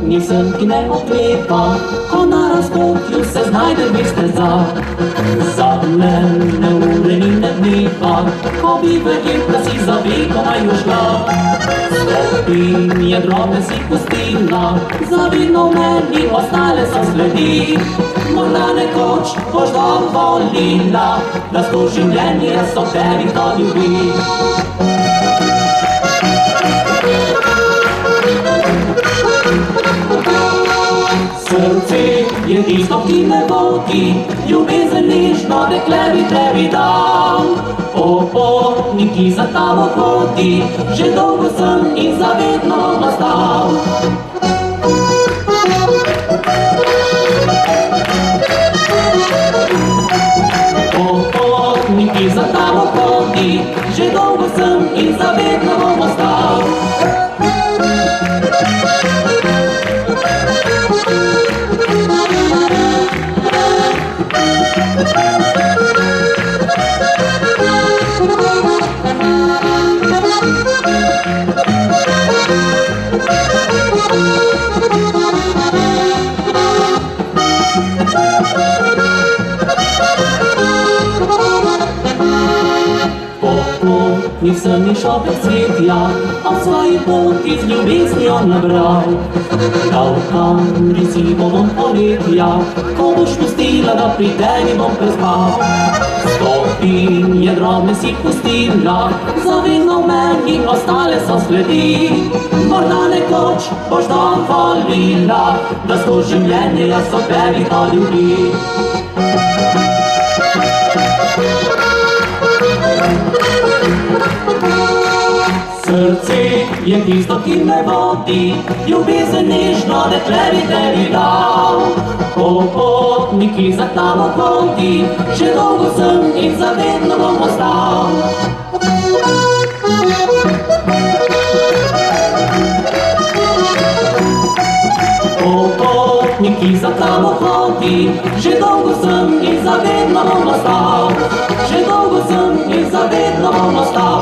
Nisem, ki ne okleva, ko na razpotju se znajde vesteza. Zadnjene ure in ne dneva, ko bi verjel, da si za vedno naju šla. Stopim je drobne si pustila, za vedno meni ostale so sledi. Morda nekoč boš dovolila, da sto življenje so tebi kdo ljubi. Srce je tisto, ki me vodi, ljubezen nežno dekle bi tebi dal. O potnik, ki za tabo hodi, že dolgo sem in zavedno ostal. O potnik, ki za tabo hodi, že dolgo sem in zavedno ostal. Nisem išel prek cvetja, a v svoji poti z ljubeznijo nabral. Dal kamri si bom poletja, ko boš pustila, da pri tebi bom prespal. Stopin je drobne si pustila, za vedno v meni ostale so sledi. Morda nekoč boš dovolila, da sto življenje so tebi kdo ljubi. Srce je tisto, ki me vodi, ljubezen nežno dekle bi tebi dal. O potnik, ki za tabo hodi, že dolgo sem in zavedno bom ostal. O potnik, ki za tabo hodi, že dolgo sem in zavedno bom ostal. Že dolgo sem in zavedno bom ostal.